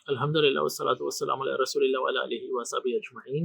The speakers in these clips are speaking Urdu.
Alhamdulillah wassalatu wassalamu ala rasulillah wa ala alihi wa sahbihi ajma'in.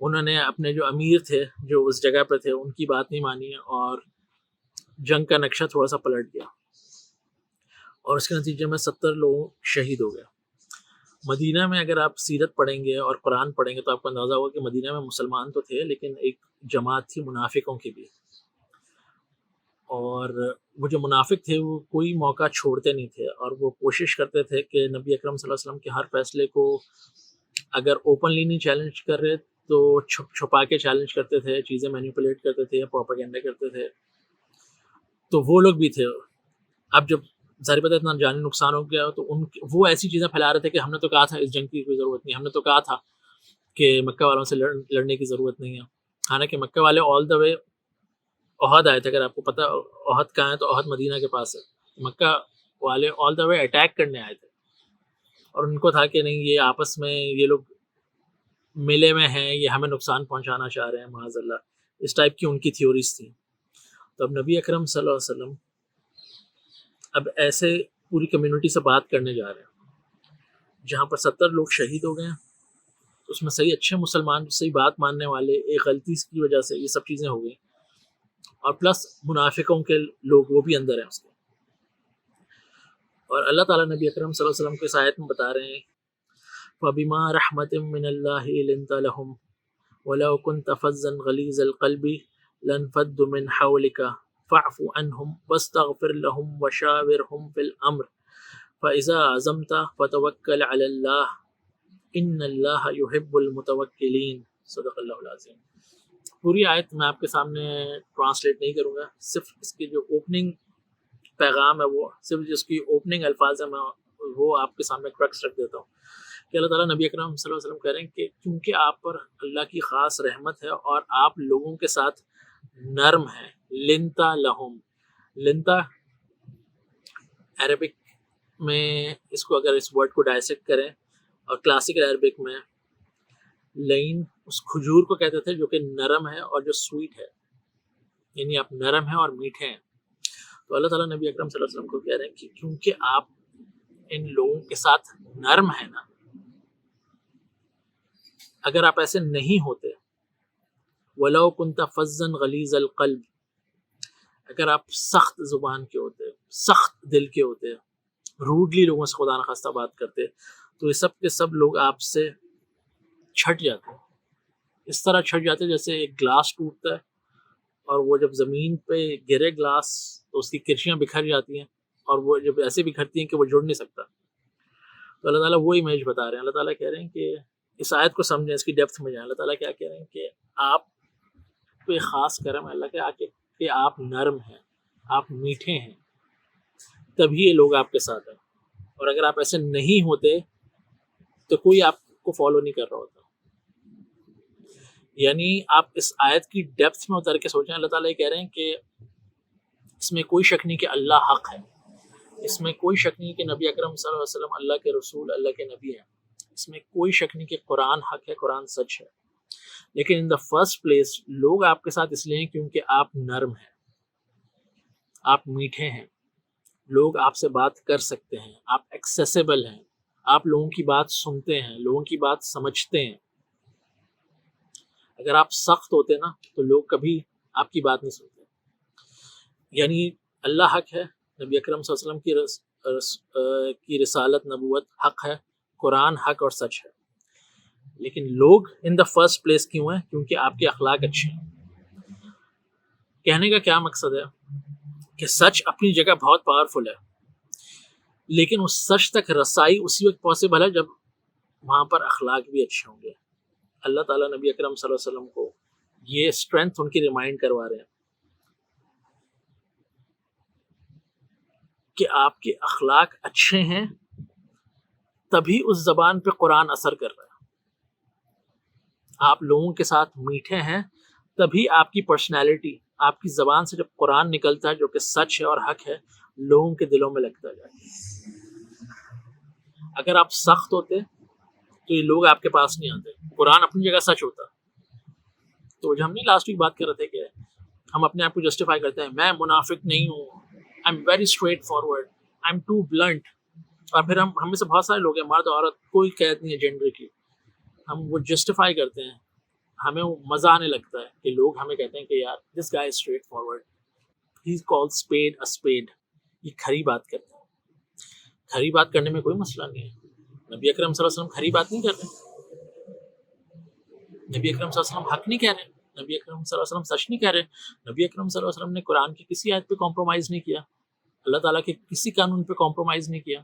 انہوں نے اپنے جو امیر تھے جو اس جگہ پہ تھے ان کی بات نہیں مانی اور جنگ کا نقشہ تھوڑا سا پلٹ گیا اور اس کے نتیجے میں 70 لوگ شہید ہو گئے. مدینہ میں اگر آپ سیرت پڑھیں گے اور قرآن پڑھیں گے تو آپ کو اندازہ ہوگا کہ مدینہ میں مسلمان تو تھے لیکن ایک جماعت تھی منافقوں کی بھی, اور وہ جو منافق تھے وہ کوئی موقع چھوڑتے نہیں تھے اور وہ کوشش کرتے تھے کہ نبی اکرم صلی اللہ علیہ وسلم کے ہر فیصلے کو اگر اوپنلی نہیں چیلنج کر رہے تو چھپا کے چیلنج کرتے تھے, چیزیں مینیپولیٹ کرتے تھے یا پروپیگنڈا کرتے تھے. تو وہ لوگ بھی تھے. اب جب ظاہر بات اتنا جانی نقصان ہو گیا تو وہ ایسی چیزیں پھیلا رہے تھے کہ ہم نے تو کہا تھا اس جنگ کی کوئی ضرورت نہیں, ہم نے تو کہا تھا کہ مکہ والوں سے لڑنے کی ضرورت نہیں ہے. حالانکہ مکہ والے آل دا وے احد آئے تھے. اگر آپ کو پتہ احد کہاں ہے تو احد مدینہ کے پاس ہے. مکہ والے آل دا وے اٹیک کرنے آئے تھے اور ان کو تھا کہ نہیں یہ آپس میں یہ لوگ ملے میں ہیں, یہ ہمیں نقصان پہنچانا چاہ رہے ہیں معاذ اللہ. اس ٹائپ کی ان کی تھیوریز تھیں. تو اب نبی اکرم صلی اللہ علیہ وسلم اب ایسے پوری کمیونٹی سے بات کرنے جا رہے ہیں جہاں پر 70 لوگ شہید ہو گئے ہیں. اس میں صحیح اچھے مسلمان صحیح بات ماننے والے ایک غلطی کی وجہ سے یہ سب چیزیں ہو گئیں اور پلس منافقوں کے لوگ وہ بھی اندر ہیں اس کے. اور اللہ تعالیٰ نبی اکرم صلی اللہ علیہ وسلم کے اس آیت میں بتا رہے ہیں فَبِمَا رَحْمَةٍ مِّنَ اللَّهِ لِنْتَ لَهُمْ وَلَوْ كُنْتَ فَظًّا غَلِيظَ الْقَلْبِ لَانفَضُّوا مِنْ حَوْلِكَ فَاعْفُ عَنْهُمْ وَاسْتَغْفِرْ لَهُمْ وَشَاوِرْهُمْ فِي الْأَمْرِ فَإِذَا عَزَمْتَ فَتَوَكَّلْ عَلَى اللَّهِ إِنَّ اللَّهَ يُحِبُّ الْمُتَوَكِّلِينَ. صدق اللہ العظیم. پوری آیت میں آپ کے سامنے ٹرانسلیٹ نہیں کروں گا, صرف اس کی جو اوپننگ پیغام ہے وہ صرف جس کی اوپننگ الفاظ ہیں میں وہ آپ کے سامنے کرکس رکھ دیتا ہوں کہ اللہ تعالیٰ نبی اکرم صلی اللہ علیہ وسلم کہہ رہے ہیں کہ کیونکہ آپ پر اللہ کی خاص رحمت ہے اور آپ لوگوں کے ساتھ نرم ہیں. لنتا لہم, لنتا عربک میں اس کو اگر اس ورڈ کو ڈائسیکٹ کریں اور کلاسیکل عربک میں لین اس کھجور کو کہتے تھے جو کہ نرم ہے اور جو سویٹ ہے, یعنی آپ نرم ہیں اور میٹھے ہیں. تو اللہ تعالیٰ نبی اکرم صلی اللہ علیہ وسلم کو کہہ رہے ہیں کہ کیونکہ آپ ان لوگوں کے ساتھ نرم ہیں نا, اگر آپ ایسے نہیں ہوتے وَلَوْ كُنْتَ فَظًّا غَلِيظَ الْقَلْبِ, اگر آپ سخت زبان کے ہوتے, سخت دل کے ہوتے, روڈلی لوگوں سے خدا نخواستہ بات کرتے تو یہ سب کے سب لوگ آپ سے چھٹ جاتے. اس طرح چھٹ جاتے جیسے ایک گلاس ٹوٹتا ہے اور وہ جب زمین پہ گرے گلاس تو اس کی کرشیاں بکھر جاتی ہیں اور وہ جب ایسے بکھرتی ہیں کہ وہ جڑ نہیں سکتا. تو اللہ تعالیٰ وہ امیج بتا رہے ہیں. اللہ تعالیٰ کہہ رہے ہیں کہ اس آیت کو سمجھیں, اس کی ڈیپتھ میں جائیں. اللہ تعالیٰ کیا کہہ رہے ہیں کہ آپ پہ خاص کرم ہے اللہ کے کہ آپ نرم ہیں, آپ میٹھے ہیں, تبھی یہ لوگ آپ کے ساتھ ہیں. اور اگر آپ ایسے نہیں ہوتے تو کوئی آپ کو فالو نہیں کر رہا ہوتا. یعنی آپ اس آیت کی ڈیپتھ میں اتر کے سوچیں. اللہ تعالیٰ یہ کہہ رہے ہیں کہ اس میں کوئی شک نہیں کہ اللہ حق ہے, اس میں کوئی شک نہیں کہ نبی اکرم صلی اللہ علیہ وسلم اللہ کے رسول اللہ کے نبی ہیں, اس میں کوئی شک نہیں کہ قرآن حق ہے, قرآن سچ ہے. لیکن ان دا فرسٹ پلیس لوگ آپ کے ساتھ اس لیے ہیں کیونکہ آپ نرم ہیں, آپ میٹھے ہیں, لوگ آپ سے بات کر سکتے ہیں, آپ ایکسیسیبل ہیں, آپ لوگوں کی بات سنتے ہیں, لوگوں کی بات سمجھتے ہیں. اگر آپ سخت ہوتے نا تو لوگ کبھی آپ کی بات نہیں سنتے. یعنی اللہ حق ہے, نبی اکرم صلی اللہ علیہ وسلم کی رسالت نبوت حق ہے, قرآن حق اور سچ ہے. لیکن لوگ ان دا فرسٹ پلیس کیوں ہیں؟ کیونکہ آپ کے اخلاق اچھے ہیں. کہنے کا کیا مقصد ہے کہ سچ اپنی جگہ بہت پاورفل ہے, لیکن اس سچ تک رسائی اسی وقت پاسبل ہے جب وہاں پر اخلاق بھی اچھے ہوں گے. اللہ تعالیٰ نبی اکرم صلی اللہ علیہ وسلم کو یہ اسٹرینتھ ان کی ریمائنڈ کروا رہے ہیں کہ آپ کے اخلاق اچھے ہیں تبھی اس زبان پہ قرآن اثر کر رہا ہے. آپ لوگوں کے ساتھ میٹھے ہیں تبھی آپ کی پرسنالٹی, آپ کی زبان سے جب قرآن نکلتا ہے جو کہ سچ ہے اور حق ہے, لوگوں کے دلوں میں لگتا جائے. اگر آپ سخت ہوتے تو یہ لوگ آپ کے پاس نہیں آتے. قرآن اپنی جگہ سچ ہوتا. تو جو ہم نے لاسٹ ویک بات کر رہے تھے کہ ہم اپنے آپ کو جسٹیفائی کرتے ہیں, میں منافق نہیں ہوں, I am very straightforward, I am too blunt. اور پھر ہم میں سے بہت سارے لوگ ہیں, مرد عورت کوئی قید نہیں ہے جینڈر کی, ہم وہ جسٹیفائی کرتے ہیں ہمیں مزہ آنے لگتا ہے کہ لوگ ہمیں کہتے ہیں کہ یار this guy straight forward, he is called speed a speed, یہ کھری بات کرتا ہے. کھری بات کرنے میں کوئی مسئلہ نہیں ہے. نبی اکرم صلی اللہ علیہ وسلم کھری بات نہیں کر رہے، نبی اکرم صلی اللہ علیہ وسلم حق نہیں کہہ رہے، نبی اکرم صلی اللہ علیہ وسلم سچ نہیں کہہ رہے. نبی اکرم صلی اللہ علیہ وسلم نے قرآن کی کسی آیت پہ کمپرومائز نہیں کیا، اللہ تعالیٰ کے کسی قانون پہ کمپرومائز نہیں کیا.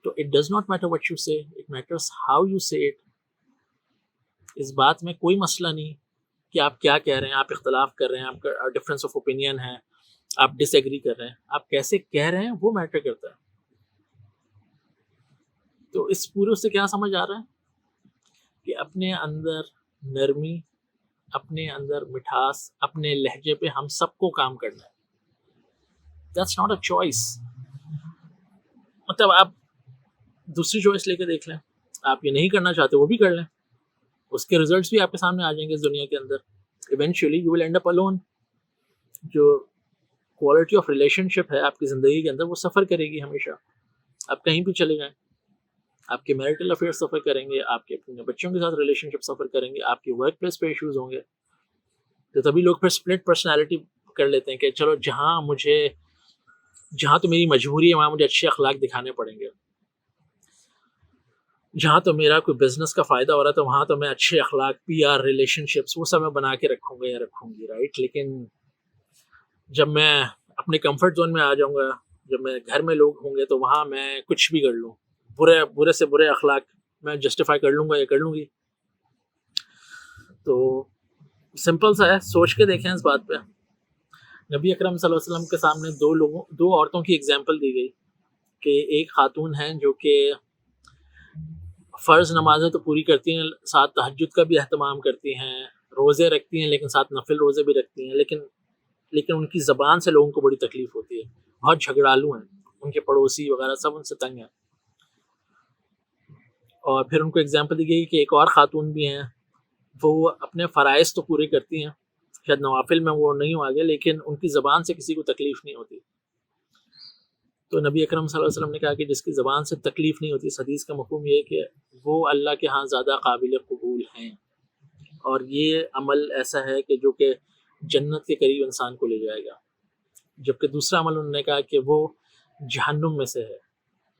تو it does not matter what you سے، اٹ میٹرس ہاؤ یو سے اٹ. اس بات میں کوئی مسئلہ نہیں کہ آپ کیا کہہ رہے ہیں، آپ اختلاف کر رہے ہیں، آپ کا ڈفرینس آف اوپینین ہے، آپ ڈس ایگری کر رہے ہیں، آپ کیسے کہہ رہے ہیں وہ میٹر کرتا ہے. تو اس پورے سے کیا سمجھ آ رہا ہے کہ اپنے اندر نرمی، اپنے اندر مٹھاس، اپنے لہجے پہ ہم سب کو کام کرنا ہے. That's not a choice. مطلب آپ دوسری چوائس لے کے دیکھ لیں، آپ یہ نہیں کرنا چاہتے وہ بھی کر لیں، اس کے ریزلٹس بھی آپ کے سامنے آ جائیں گے اس دنیا کے اندر. Eventually you will end up alone. جو کوالٹی آف ریلیشن شپ ہے آپ کی زندگی کے اندر وہ سفر کرے گی ہمیشہ. آپ کہیں بھی چلے جائیں، آپ کے میرٹل افیئر سفر کریں گے، آپ کے اپنے بچوں کے ساتھ ریلیشن شپ سفر کریں گے، آپ کے ورک پلیس پہ ایشوز ہوں گے. تو تبھی لوگ پھر اسپلٹ پرسنالٹی کر لیتے ہیں کہ چلو جہاں تو میری مجبوری ہے وہاں مجھے اچھے اخلاق دکھانے پڑیں گے، جہاں تو میرا کوئی بزنس کا فائدہ ہو رہا ہے تو وہاں تو میں اچھے اخلاق، پی آر، ریلیشن شپس وہ سب میں بنا کے رکھوں گا یا رکھوں گی، رائٹ. لیکن جب میں اپنے کمفرٹ زون میں آ جاؤں گا، جب میں گھر میں لوگ ہوں گے تو وہاں میں کچھ بھی کر لوں، برے سے برے اخلاق میں جسٹیفائی کر لوں گا یا کر لوں گی. تو سمپل سا ہے، سوچ کے دیکھیں اس بات پہ. نبی اکرم صلی اللہ علیہ وسلم کے سامنے دو عورتوں کی اگزامپل دی گئی کہ ایک خاتون ہیں جو کہ فرض نمازیں تو پوری کرتی ہیں، ساتھ تہجد کا بھی اہتمام کرتی ہیں، روزے رکھتی ہیں، لیکن ساتھ نفل روزے بھی رکھتی ہیں، لیکن ان کی زبان سے لوگوں کو بڑی تکلیف ہوتی ہے، بہت جھگڑالو ہیں، ان کے پڑوسی وغیرہ سب ان سے تنگ ہیں. اور پھر ان کو اگزامپل دی گئی کہ ایک اور خاتون بھی ہیں، وہ اپنے فرائض تو پورے کرتی ہیں، شاید نوافل میں وہ نہیں ہو آگے، لیکن ان کی زبان سے کسی کو تکلیف نہیں ہوتی. تو نبی اکرم صلی اللہ علیہ وسلم نے کہا کہ جس کی زبان سے تکلیف نہیں ہوتی، اس حدیث کا مفہوم یہ ہے کہ وہ اللہ کے ہاں زیادہ قابل قبول ہیں، اور یہ عمل ایسا ہے کہ جو کہ جنت کے قریب انسان کو لے جائے گا. جبکہ دوسرا عمل انہوں نے کہا کہ وہ جہنم میں سے ہے.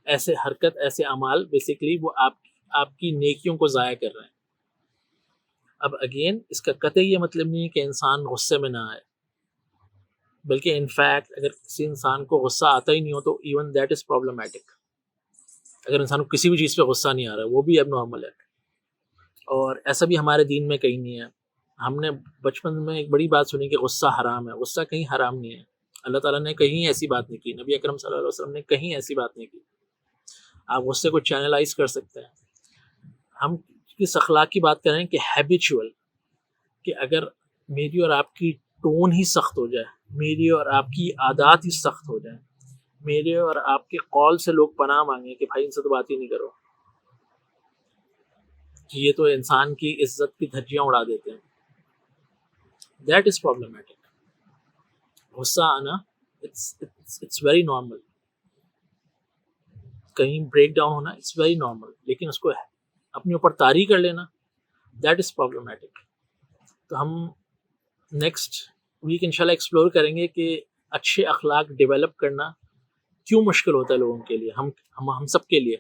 ایسے حرکت، ایسے اعمال بیسیکلی وہ آپ کی نیکیوں کو ضائع کر رہے ہیں. اب اگین اس کا قطعی یہ مطلب نہیں ہے کہ انسان غصے میں نہ آئے، بلکہ انفیکٹ اگر کسی انسان کو غصہ آتا ہی نہیں ہو تو ایون دیٹ از پرابلمٹک. اگر انسان کو کسی بھی چیز پہ غصہ نہیں آ رہا وہ بھی اب نارمل ہے. اور ایسا بھی ہمارے دین میں کہیں نہیں ہے. ہم نے بچپن میں ایک بڑی بات سنی کہ غصہ حرام ہے. غصہ کہیں حرام نہیں ہے. اللہ تعالیٰ نے کہیں ایسی بات نہیں کی، نبی اکرم صلی اللہ علیہ وسلم نے کہیں ایسی بات نہیں کی. آپ غصے کو چینلائز کر سکتے ہیں. ہم کس اخلاق کی بات کر رہے ہیں کہ ہیبیچول، کہ اگر میری اور آپ کی ٹون ہی سخت ہو جائے، میری اور آپ کی عادات ہی سخت ہو جائیں، میرے اور آپ کے قول سے لوگ پناہ مانگیں کہ بھائی ان سے تو بات ہی نہیں کرو، کہ یہ تو انسان کی عزت کی دھجیاں اڑا دیتے ہیں، دیٹ از پرابلمٹک. غصہ آنا اٹس ویری نارمل، کہیں بریک ڈاؤن ہونا اٹس ویری نارمل، لیکن اس کو اپنے اوپر طاری کر لینا دیٹ از پرابلمٹک. تو ہم نیکسٹ ویک انشاءاللہ ایکسپلور کریں گے کہ اچھے اخلاق ڈیولپ کرنا کیوں مشکل ہوتا ہے لوگوں کے لیے، ہم سب کے لیے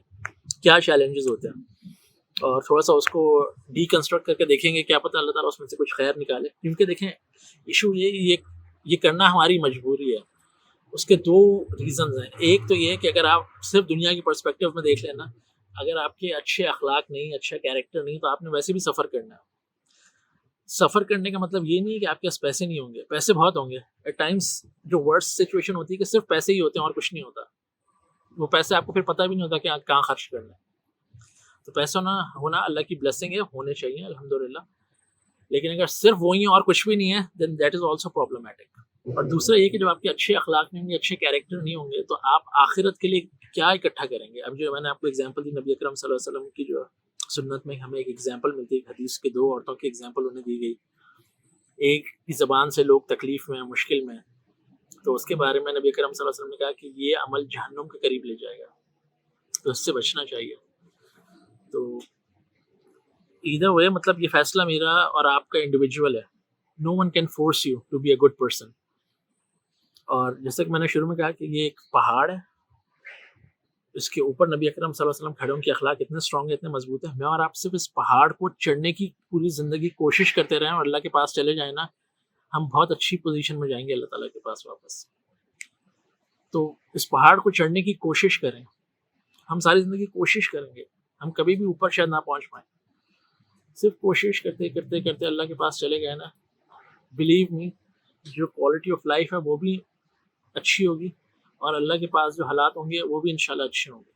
کیا چیلنجز ہوتے ہیں، اور تھوڑا سا اس کو ڈی کنسٹرکٹ کر کے دیکھیں گے، کیا پتہ اللہ تعالیٰ اس میں سے کچھ خیر نکالے. کیونکہ دیکھیں ایشو یہ کرنا ہماری مجبوری ہے. اس کے دو ریزنز ہیں. ایک تو یہ کہ اگر آپ صرف دنیا کی پرسپیکٹیو میں دیکھ لینا، اگر آپ کے اچھے اخلاق نہیں، اچھا کیریکٹر نہیں، تو آپ نے ویسے بھی سفر کرنا ہے. سفر کرنے کا مطلب یہ نہیں ہے کہ آپ کے پاس پیسے نہیں ہوں گے، پیسے بہت ہوں گے. ایٹ ٹائمس جو ورسٹ سچویشن ہوتی ہے کہ صرف پیسے ہی ہوتے ہیں اور کچھ نہیں ہوتا. وہ پیسے آپ کو پھر پتہ بھی نہیں ہوتا کہ آپ کہاں خرچ کرنا ہے. تو پیسہ ہونا اللہ کی بلیسنگ ہے، ہونے چاہیے الحمدللہ. لیکن اگر صرف وہی ہیں اور کچھ بھی نہیں ہے دین دیٹ از آلسو پرابلمٹک. اور دوسرا یہ کہ جب آپ کے اچھے اخلاق نہیں ہوں گے، اچھے کیریکٹر نہیں ہوں گے، تو آپ آخرت کے لیے کیا اکٹھا کریں گے. اب جو میں نے آپ کو اگزامپل دی نبی اکرم صلی اللہ علیہ وسلم کی، جو سنت میں ہمیں ایک ایگزامپل ملتی ہے، حدیث کے دو عورتوں کی ایگزامپل انہیں دی گئی. ایک کی زبان سے لوگ تکلیف میں، مشکل میں، تو اس کے بارے میں نبی اکرم صلی اللہ علیہ وسلم نے کہا کہ یہ عمل جہنم کے قریب لے جائے گا، تو اس سے بچنا چاہیے. تو either way مطلب یہ فیصلہ میرا اور آپ کا انڈیویجول ہے. No one can force you to be a good person. اور جیسے کہ میں نے شروع میں کہا کہ یہ ایک پہاڑ ہے, اس کے اوپر نبی اکرم صلی اللہ علیہ وسلم کھڑے, ان کے اخلاق اتنے اسٹرانگ ہیں, اتنے مضبوط ہیں. میں اور آپ صرف اس پہاڑ کو چڑھنے کی پوری زندگی کوشش کرتے رہیں اور اللہ کے پاس چلے جائیں نا, ہم بہت اچھی پوزیشن میں جائیں گے اللہ تعالیٰ کے پاس واپس. تو اس پہاڑ کو چڑھنے کی کوشش کریں, ہم ساری زندگی کوشش کریں گے, ہم کبھی بھی اوپر شاید نہ پہنچ پائیں, صرف کوشش کرتے کرتے کرتے اللہ کے پاس چلے گئے نا, بلیو می جو کوالٹی آف لائف ہے وہ بھی اچھی ہوگی, اور اللہ کے پاس جو حالات ہوں گے وہ بھی انشاءاللہ اچھے ہوں گے.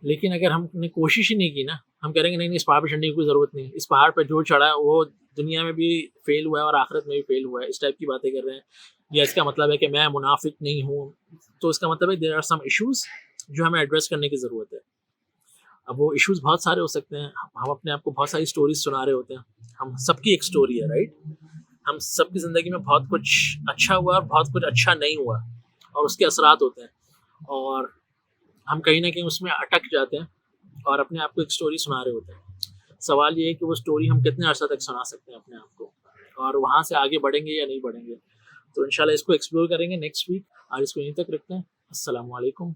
لیکن اگر ہم نے کوشش ہی نہیں کی نا, ہم کریں گے نہیں اس پہاڑ پہ چڑھنے کی کوئی ضرورت نہیں, اس پہاڑ پہ جو چڑھا ہے وہ دنیا میں بھی فیل ہوا ہے اور آخرت میں بھی فیل ہوا ہے, اس ٹائپ کی باتیں کر رہے ہیں, یا اس کا مطلب ہے کہ میں منافق نہیں ہوں, تو اس کا مطلب ہے دیر آر سم ایشوز جو ہمیں ایڈریس کرنے کی ضرورت ہے. اب وہ ایشوز بہت سارے ہو سکتے ہیں, ہم اپنے آپ کو بہت ساری اسٹوریز سنا رہے ہوتے ہیں, ہم سب کی ایک اسٹوری ہے رائٹ, ہم سب کی زندگی میں بہت کچھ اچھا ہوا اور بہت کچھ اچھا نہیں ہوا, اور اس کے اثرات ہوتے ہیں, اور ہم کہیں نہ کہیں اس میں اٹک جاتے ہیں اور اپنے آپ کو ایک اسٹوری سنا رہے ہوتے ہیں. سوال یہ ہے کہ وہ اسٹوری ہم کتنے عرصہ تک سنا سکتے ہیں اپنے آپ کو, اور وہاں سے آگے بڑھیں گے یا نہیں بڑھیں گے. تو انشاءاللہ اس کو ایکسپلور کریں گے نیکسٹ ویک. آج اس کو یہیں تک رکھتے ہیں. السلام علیکم.